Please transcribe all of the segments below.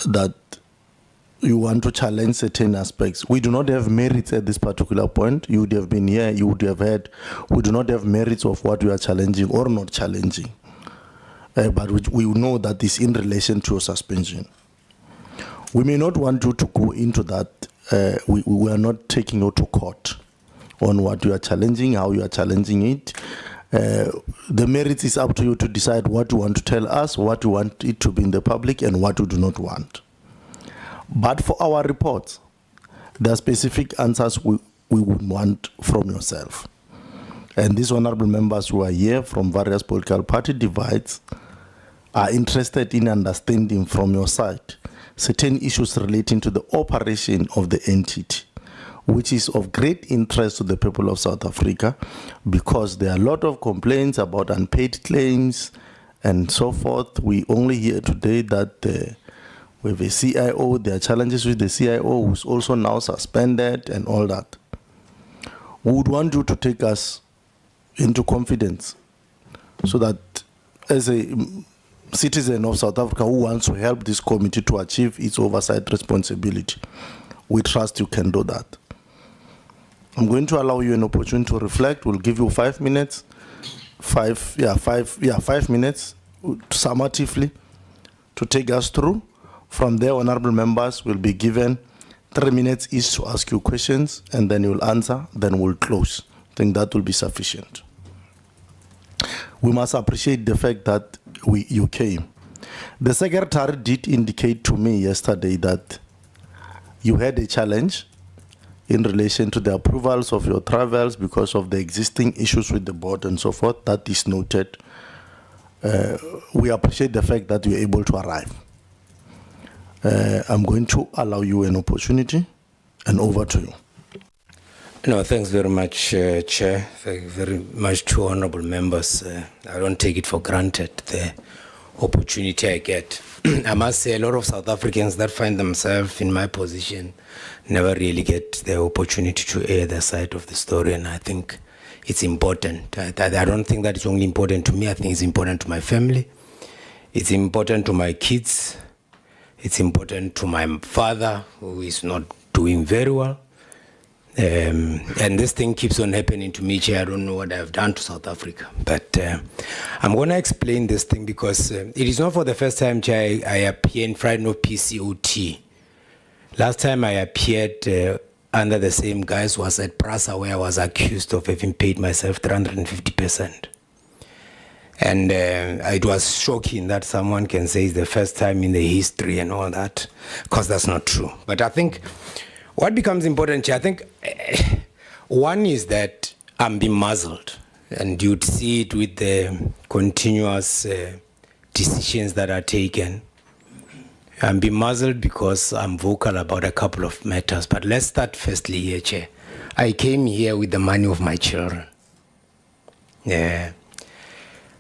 that you want to challenge certain aspects. We do not have merits at this particular point. You would have been here, you would have heard, we do not have merits of what we are challenging or not challenging. But we know that is in relation to your suspension. We may not want you to go into that. We are not taking you to court on what you are challenging, how you are challenging it. The merits is up to you to decide what you want to tell us, what you want it to be in the public, and what you do not want. But for our reports, there are specific answers we would want from yourself. And these honorable members who are here from various political party divides are interested in understanding from your side certain issues relating to the operation of the entity, which is of great interest to the people of South Africa, because there are a lot of complaints about unpaid claims and so forth. We only hear today that with a CIO, there are challenges with the CIO, who's also now suspended and all that. We would want you to take us into confidence so that as a citizen of South Africa who wants to help this committee to achieve its oversight responsibility, we trust you can do that. I'm going to allow you an opportunity to reflect. We'll give you 5 minutes, 5 minutes summatively to take us through. From there, honorable members will be given 3 minutes each to ask you questions, and then you'll answer, then we'll close. I think that will be sufficient. We must appreciate the fact that you came. The secretary did indicate to me yesterday that you had a challenge in relation to the approvals of your travels because of the existing issues with the board and so forth. That is noted. We appreciate the fact that you're able to arrive. I'm going to allow you an opportunity, and over to you. No, thanks very much, Chair. Thank you very much to honorable members. I don't take it for granted, the opportunity I get. I must say a lot of South Africans that find themselves in my position never really get the opportunity to air their side of the story, and I think it's important. I don't think that it's only important to me. I think it's important to my family. It's important to my kids. It's important to my father, who is not doing very well. And this thing keeps on happening to me, Chair. I don't know what I've done to South Africa. But I'm going to explain this thing because it is not for the first time, Chair, I appear in front of PCOT. Last time I appeared under the same guise was at Prasa, where I was accused of having paid myself 350%. And it was shocking that someone can say it's the first time in the history and all that, because that's not true. But I think what becomes important, Chair, I think one is that I'm being muzzled, and you'd see it with the continuous decisions that are taken. I'm being muzzled because I'm vocal about a couple of matters. But let's start firstly here, Chair. I came here with the money of my children. Yeah.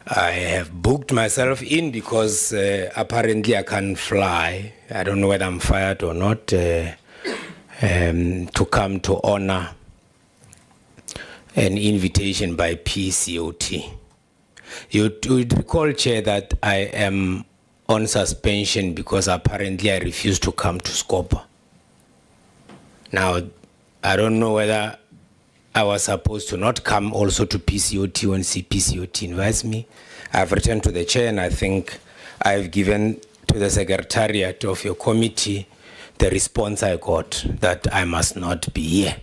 I have booked myself in because apparently I can't fly. I don't know whether I'm fired or not. To come to honor an invitation by PCOT. You would recall, Chair, that I am on suspension because apparently I refused to come to Scopa. Now, I don't know whether I was supposed to not come also to PCOT when PCOT invites me. I've returned to the Chair, and I think I've given to the Secretariat of your committee the response I got that I must not be here.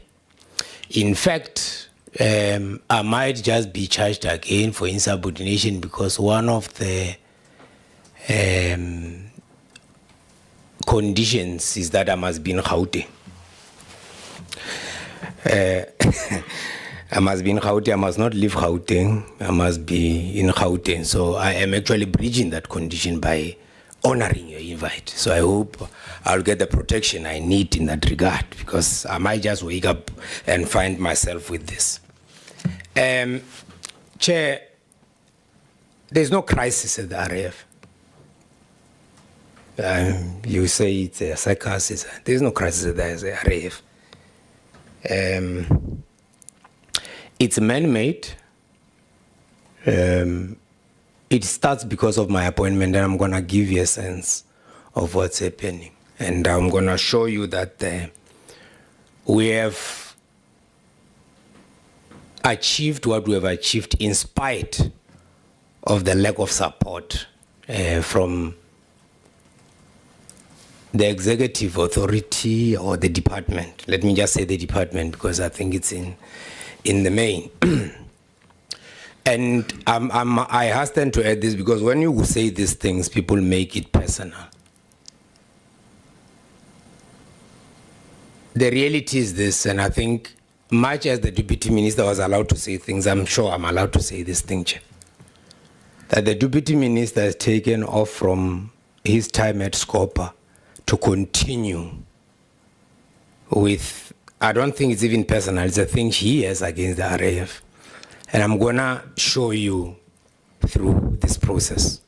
In fact, I might just be charged again for insubordination because one of the conditions is that I must be in Gauteng. I must be in Gauteng. I must not leave Gauteng. I must be in Gauteng. So I am actually breaching that condition by honoring your invite. So I hope I'll get the protection I need in that regard, because I might just wake up and find myself with this. Chair, there's no crisis at the RAF. You say it's a circus. There's no crisis at the RAF. It's man-made. It starts because of my appointment, and I'm going to give you a sense of what's happening. And I'm going to show you that we have achieved what we have achieved in spite of the lack of support from the executive authority or the department. Let me just say the department because I think it's in the main. And I hasten to add this because when you say these things, people make it personal. The reality is this, and I think much as the deputy minister was allowed to say things, I'm sure I'm allowed to say this thing, Chair, that the deputy minister has taken off from his time at Scopa to continue with, I don't think it's even personal, it's a thing he has against the RAF. And I'm gonna show you through this process.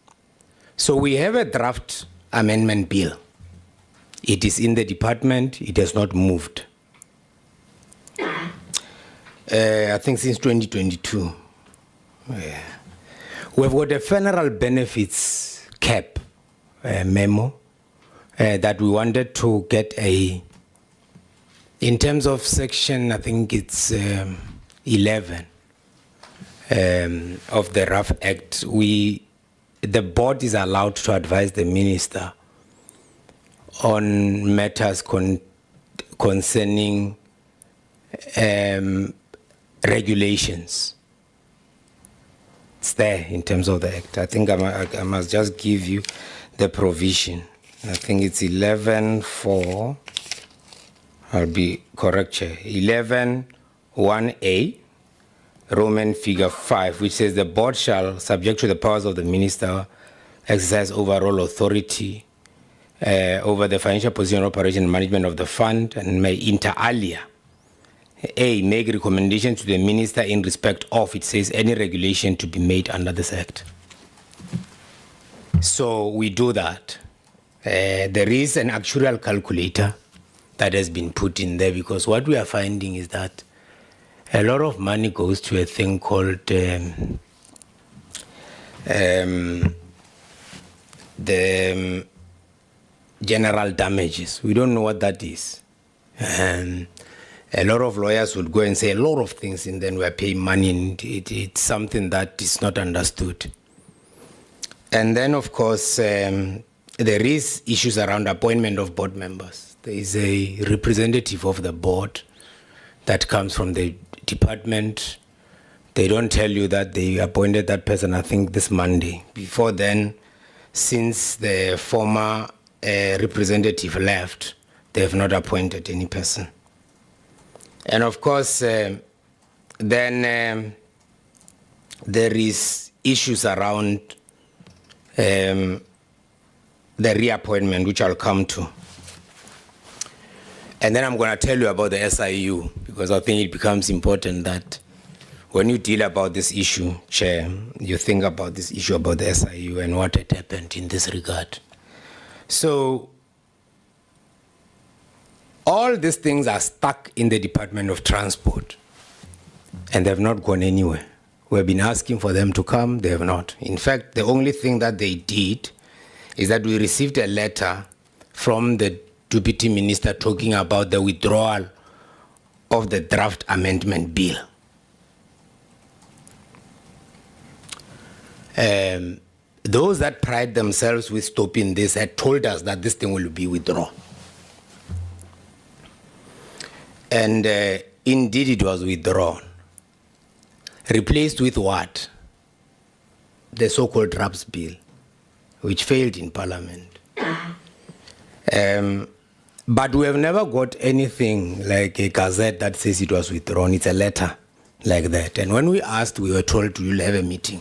So we have a draft amendment bill. It is in the department, it has not moved. I think since 2022. We've got a funeral benefits cap memo that we wanted to get in terms of section, I think it's 11 of the RAF Act. The board is allowed to advise the minister on matters concerning regulations. It's there in terms of the act. I think I must just give you the provision. I think it's 11.4. I'll be correct, Chair. 11.1a, Roman figure 5, which says the board shall, subject to the powers of the minister, exercise overall authority over the financial position, operation, and management of the fund, and may inter alia, A, make recommendation to the minister in respect of, it says, any regulation to be made under this act. So we do that. There is an actuarial calculator that has been put in there because what we are finding is that a lot of money goes to a thing called the general damages. We don't know what that is. A lot of lawyers would go and say a lot of things, and then we're paying money, and it's something that is not understood. And then, of course, there is issues around appointment of board members. There is a representative of the board that comes from the department. They don't tell you that they appointed that person, I think, this Monday. Before then, since the former representative left, they have not appointed any person. And of course, then there is issues around the reappointment, which I'll come to. And then I'm going to tell you about the SIU, because I think it becomes important that when you deal about this issue, Chair, you think about this issue about the SIU and what had happened in this regard. So all these things are stuck in the Department of Transport, and they have not gone anywhere. We have been asking for them to come, they have not. In fact, the only thing that they did is that we received a letter from the Deputy Minister talking about the withdrawal of the draft amendment bill. Those that pride themselves with stopping this had told us that this thing will be withdrawn. And indeed it was withdrawn. Replaced with what? The so-called RAPS bill, which failed in Parliament. But we have never got anything like a gazette that says it was withdrawn. It's a letter like that. And when we asked, we were told we'll have a meeting.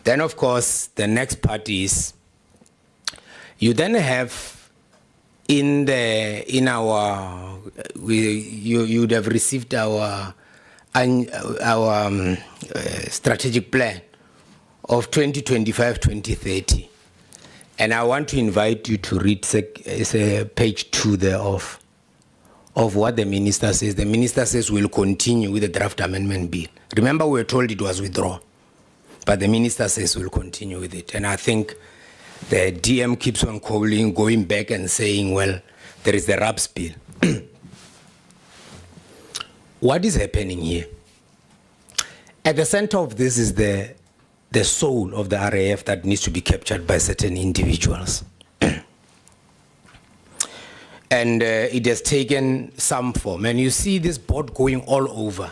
Then, of course, the next part is you then have you'd have received our strategic plan of 2025-2030. And I want to invite you to read page 2 there of what the minister says. The minister says we'll continue with the draft amendment bill. Remember, we were told it was withdrawn, but the minister says we'll continue with it. And I think The DM keeps on calling, going back and saying, well, there is the RAPS bill. What is happening here? At the center of this is the soul of the RAF that needs to be captured by certain individuals. And it has taken some form. And you see this board going all over.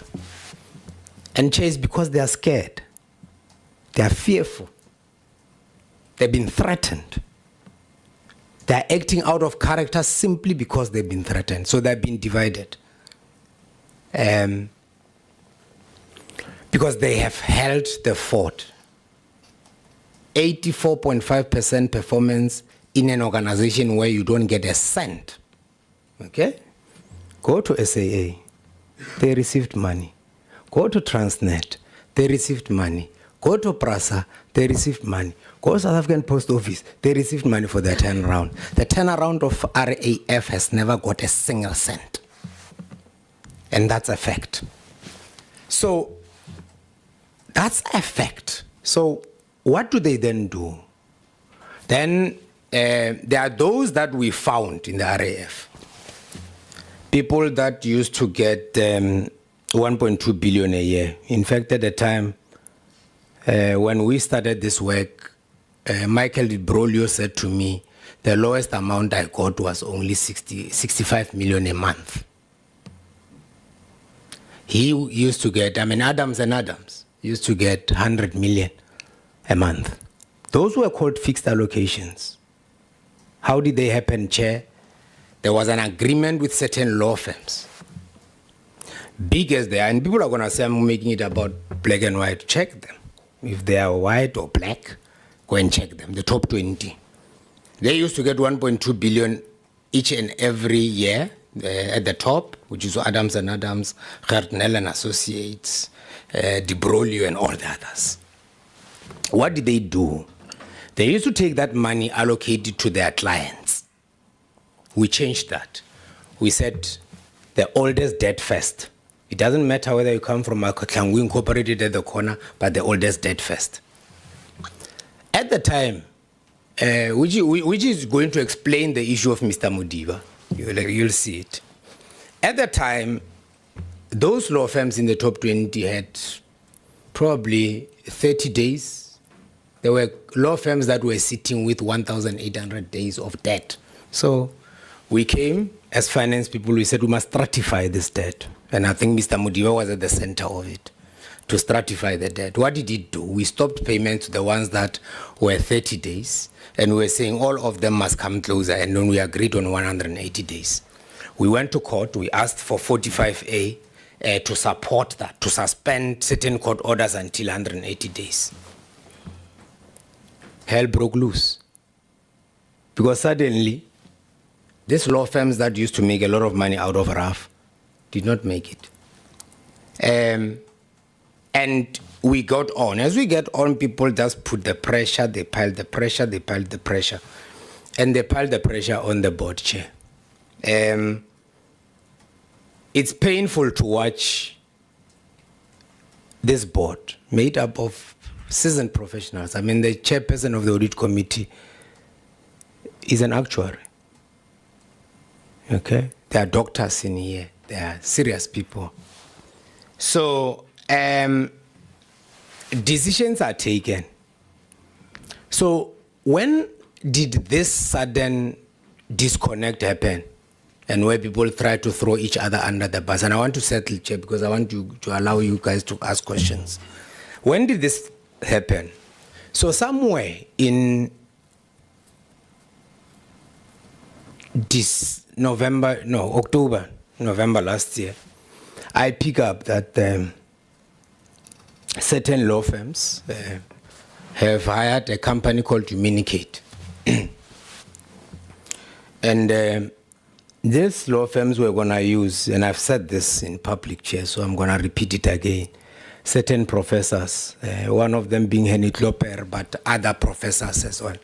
And Chair, it's because they are scared. They are fearful. They've been threatened. They are acting out of character simply because they've been threatened. So they've been divided. Because they have held the fort. 84.5% performance in an organization where you don't get a cent. Okay? Go to SAA. They received money. Go to Transnet. They received money. Go to PRASA. They received money. Go to South African Post Office. They received money for their turnaround. The turnaround of RAF has never got a single cent. And that's a fact. So, that's a fact. So, what do they then do? Then, there are those that we found in the RAF. People that used to get 1.2 billion a year. In fact, at the time, when we started this work, Michael Brolio said to me, the lowest amount I got was only 65 million a month. He used to get, Adams and Adams used to get 100 million a month. Those were called fixed allocations. How did they happen, Chair? There was an agreement with certain law firms. Big as they are, and people are going to say I'm making it about black and white. Check them. If they are white or black, go and check them, the top 20. They used to get 1.2 billion each and every year at the top, which is Adams and Adams, Hartnell and Associates, De Broglie and all the others. What did they do? They used to take that money, allocate it to their clients. We changed that. We said the oldest debt first. It doesn't matter whether you come from Akaklangu Incorporated at the corner, but the oldest debt first. At the time, which is going to explain the issue of Mr. Mudiba, you'll see it. At the time, those law firms in the top 20 had probably 30 days. There were law firms that were sitting with 1,800 days of debt. So we came as finance people, we said we must stratify this debt. And I think Mr. Mudiba was at the center of it, to stratify the debt. What did it do? We stopped payment to the ones that were 30 days, and we were saying all of them must come closer, and then we agreed on 180 days. We went to court, we asked for 45A to support that, to suspend certain court orders until 180 days. Hell broke loose. Because suddenly, these law firms that used to make a lot of money out of RAF did not make it. And we got on. As we get on, people just put the pressure, they piled the pressure, they piled the pressure. And they piled the pressure on the board chair. It's painful to watch this board made up of seasoned professionals. The chairperson of the audit committee is an actuary. Okay? There are doctors in here. They are serious people. So, decisions are taken. So, when did this sudden disconnect happen? And where people try to throw each other under the bus? And I want to settle, Chair, because I want to allow you guys to ask questions. When did this happen? So, somewhere in October, November last year, I pick up that certain law firms have hired a company called Communicate. And these law firms were going to use, and I've said this in public, Chair, so I'm going to repeat it again, certain professors, one of them being Henry Klopper, but other professors as well,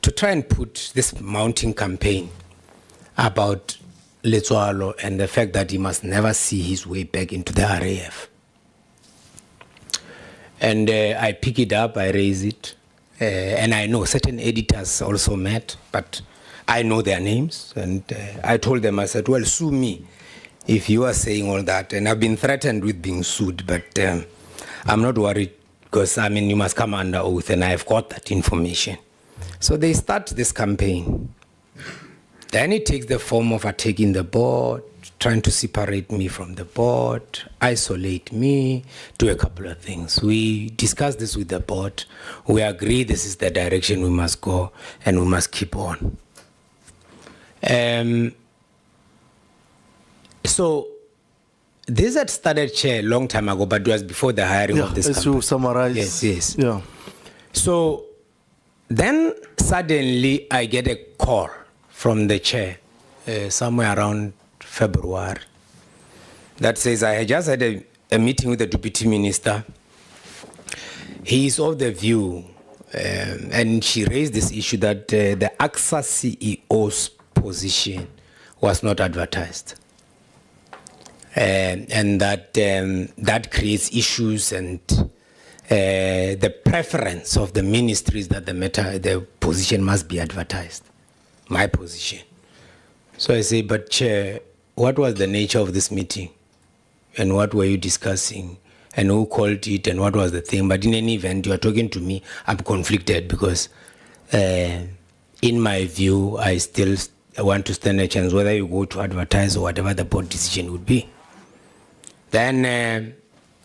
to try and put this mounting campaign about Letsoalo and the fact that he must never see his way back into the RAF. And I pick it up, I raise it, and I know certain editors also met, but I know their names, and I told them, I said, well, sue me if you are saying all that. And I've been threatened with being sued, but I'm not worried, because, I mean, you must come under oath, and I've got that information. So they start this campaign. Then it takes the form of attacking the board, trying to separate me from the board, isolate me, do a couple of things. We discuss this with the board. We agree this is the direction we must go, and we must keep on. So this had started, Chair, a long time ago, but it was before the hiring of this as company. you summarize. Yes. Yeah. So then suddenly I get a call from the chair somewhere around February that says, I just had a meeting with the deputy minister. He is of the view, and she raised this issue that the AXA CEO's position was not advertised. And that that creates issues, and the preference of the ministries that the position must be advertised, my position. So I say, but Chair, what was the nature of this meeting? And what were you discussing? And who called it? And what was the thing? But in any event, you are talking to me, I'm conflicted, because in my view, I still want to stand a chance, whether you go to advertise or whatever the board decision would be. Then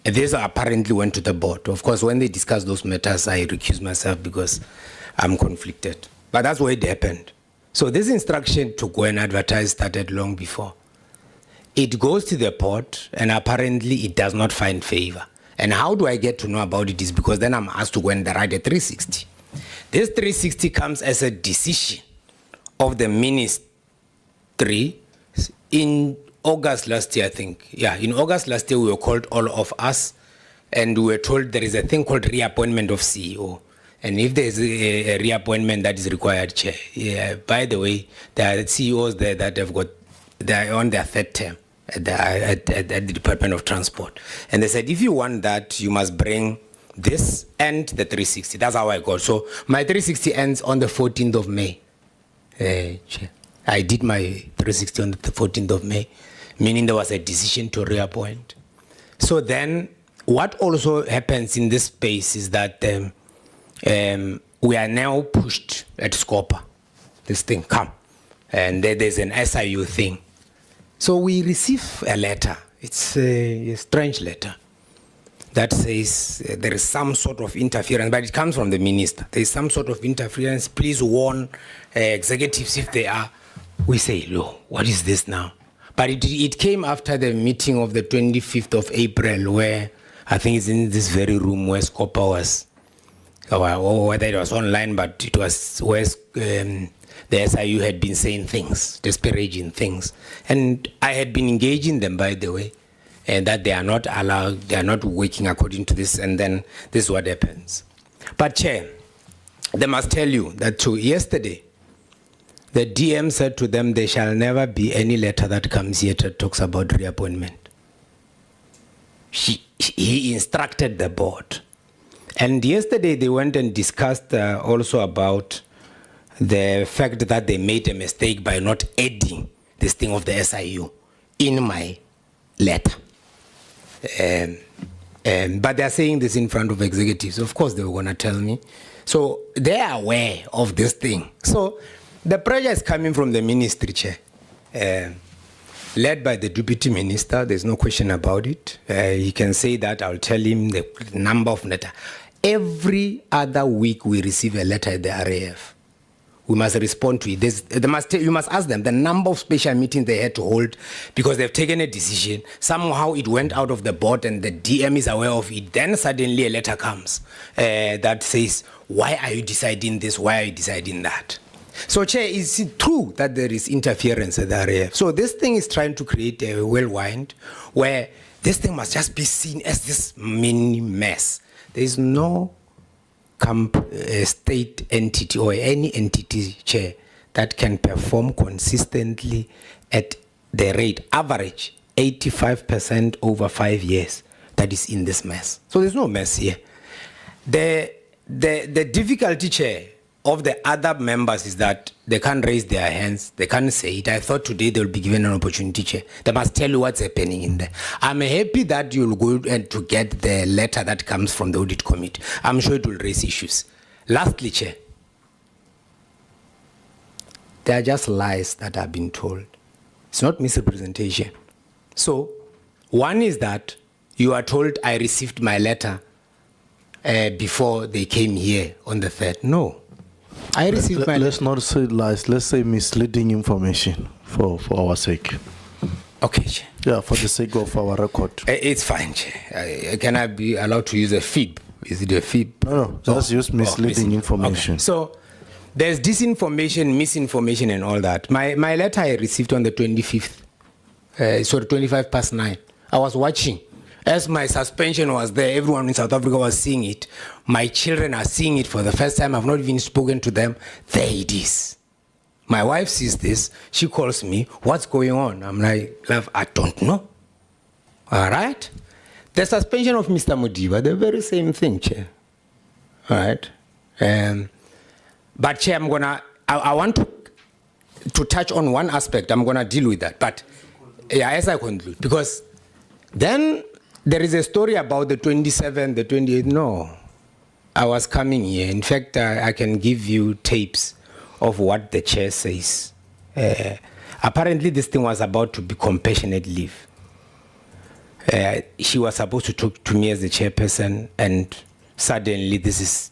this apparently went to the board. Of course, when they discuss those matters, I recuse myself because I'm conflicted. But that's what it happened. So this instruction to go and advertise started long before. It goes to the board, and apparently it does not find favor. And how do I get to know about it is because then I'm asked to go and write a 360. This 360 comes as a decision of the ministry in August last year, I think. Yeah, in August last year, we were called, all of us, and we were told there is a thing called reappointment of CEO. And if there is a reappointment that is required, Chair, yeah, by the way, there are CEOs there that have got, they are on their third term at the Department of Transport. And they said, if you want that, you must bring this and the 360. That's how I got. So my 360 ends on the 14th of May. Chair. I did my 360 on the 14th of May, meaning there was a decision to reappoint. So then what also happens in this space is that we are now pushed at Scopa. This thing, come. And there's an SIU thing. So we receive a letter. It's a strange letter that says there is some sort of interference, but it comes from the minister. There is some sort of interference. Please warn executives if they are. We say, "Lo, what is this now?" But it came after the meeting of the 25th of April, where I think it's in this very room where Scopa was, or whether it was online, but it was where the SIU had been saying things, disparaging things. And I had been engaging them, by the way, and that they are not allowed, they are not working according to this, and then this is what happens. But Chair, they must tell you that yesterday, the DM said to them, there shall never be any letter that comes here that talks about reappointment. He instructed the board. And yesterday they went and discussed also about the fact that they made a mistake by not adding this thing of the SIU in my letter. But they're saying this in front of executives. Of course they were going to tell me. So they are aware of this thing. So the pressure is coming from the ministry, Chair, led by the deputy minister. There's no question about it. He can say that. I'll tell him the number of letters. Every other week we receive a letter at the RAF. We must respond to it. You must ask them the number of special meetings they had to hold because they've taken a decision. Somehow it went out of the board and the DM is aware of it. Then suddenly a letter comes that says, why are you deciding this? Why are you deciding that? So, Chair, is it true that there is interference at the RAF? So this thing is trying to create a whirlwind where this thing must just be seen as this mini mess. There is no state entity or any entity, Chair, that can perform consistently at the rate average 85% over 5 years that is in this mess. So there's no mess here. The the difficulty, Chair, of the other members is that they can't raise their hands. They can't say it. I thought today they will be given an opportunity, Chair. They must tell you what's happening in there. I'm happy that you'll go and to get the letter that comes from the audit committee. I'm sure it will raise issues. Lastly, Chair, there are just lies that have been told. It's not misrepresentation. So, one is that you are told I received my letter before they came here on the 3rd. No. I received my Let's not say lies. Let's say misleading information for our sake. Okay, Chair. Yeah, for the sake of our record. It's fine, Chair. Can I be allowed to use a fib? Is it a fib? No, just use misleading information. Okay. So, there's disinformation, misinformation, and all that. My letter I received on the 25th. 25 past 9. I was watching. As my suspension was there, everyone in South Africa was seeing it. My children are seeing it for the first time. I've not even spoken to them. There it is. My wife sees this. She calls me. What's going on? I'm like, love, I don't know. All right? The suspension of Mr. Modiba, the very same thing, Chair. All right? But, Chair, I want to touch on one aspect. I'm going to deal with that. But, yeah, as I conclude, because then there is a story about the 27th, the 28th. No, I was coming here. In fact, I can give you tapes of what the chair says. Apparently, this thing was about to be compassionate leave. She was supposed to talk to me as the chairperson, and suddenly this is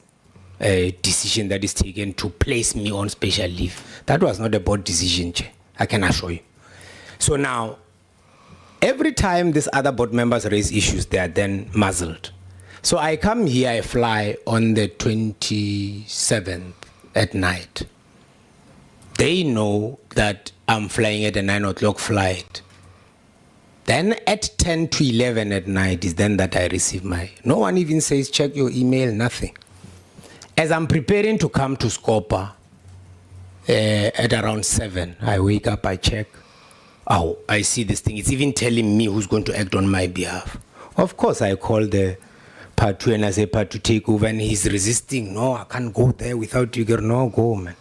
a decision that is taken to place me on special leave. That was not a board decision, Chair. I can assure you. So now, every time these other board members raise issues, they are then muzzled. So I come here, I fly on the 27th at night. They know that I'm flying at a 9 o'clock flight. Then at 10 to 11 at night is then that I receive my... No one even says, check your email, nothing. As I'm preparing to come to Scopa at around 7, I wake up, I check. Oh, I see this thing. It's even telling me who's going to act on my behalf. Of course, I call the part 2 and I say, part 2 take over, and he's resisting. No, I can't go there without you. No, go, man.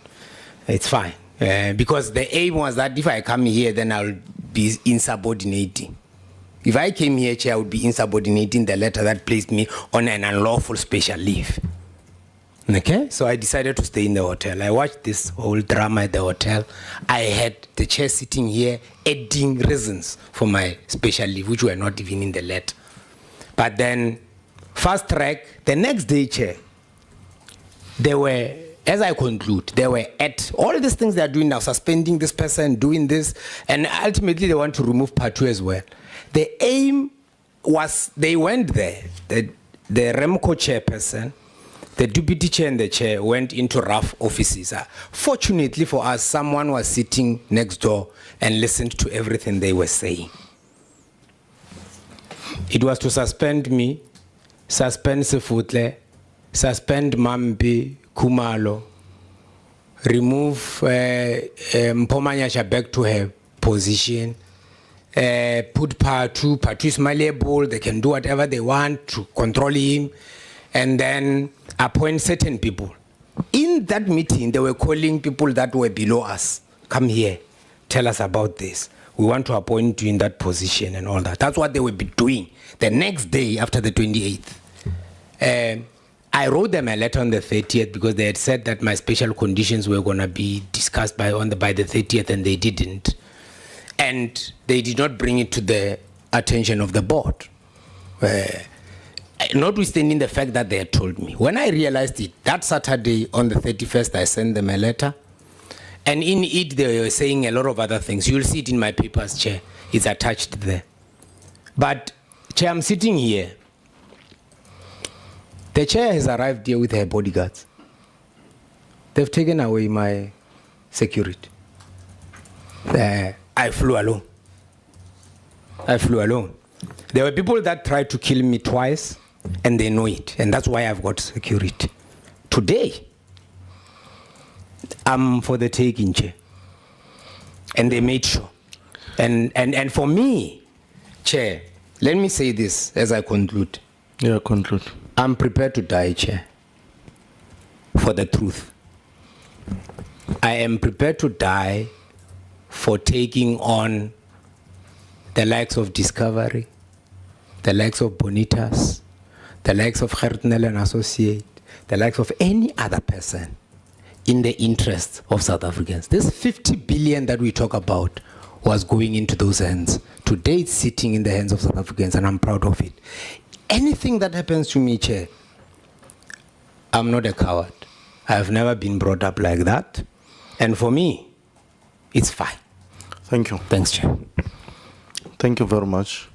It's fine. Because the aim was that if I come here, then I'll be insubordinating. If I came here, Chair, I would be insubordinating the letter that placed me on an unlawful special leave. Okay, so I decided to stay in the hotel. I watched this whole drama at the hotel. I had the chair sitting here adding reasons for my special leave, which were not even in the letter. But then, fast track, the next day, Chair, they were, as I conclude, they were at all these things they are doing now, suspending this person, doing this, and ultimately they want to remove part 2 as well. The aim was, they went there, the REMCO chairperson, the deputy chair and the chair went into RAF offices. Fortunately for us, someone was sitting next door and listened to everything they were saying. It was to suspend me, suspend Sefutle, suspend Mambi, Kumalo, remove Mpomanyasha back to her position, put part 2 is malleable, they can do whatever they want to control him, and then appoint certain people. In that meeting, they were calling people that were below us. Come here, tell us about this. We want to appoint you in that position and all that. That's what they will be doing the next day after the 28th. I wrote them a letter on the 30th because they had said that my special conditions were going to be discussed by the 30th, and they didn't. And they did not bring it to the attention of the board. Notwithstanding the fact that they had told me. When I realized it, that Saturday on the 31st, I sent them a letter. And in it, they were saying a lot of other things. You'll see it in my papers, Chair. It's attached there. But, Chair, I'm sitting here. The chair has arrived here with her bodyguards. They've taken away my security. I flew alone. There were people that tried to kill me twice, and they know it. And that's why I've got security. Today, I'm for the taking, Chair. And they made sure. And for me, Chair, let me say this as I conclude. Yeah, conclude. I'm prepared to die, Chair. for the truth. I am prepared to die for taking on the likes of Discovery, the likes of Bonitas, the likes of Gertnel and Associate, the likes of any other person in the interest of South Africans. This 50 billion that we talk about was going into those hands. Today it's sitting in the hands of South Africans, and I'm proud of it. Anything that happens to me, Chair, I'm not a coward. I have never been brought up like that. And for me, it's fine. Thank you. Thanks, Chair. Thank you very much.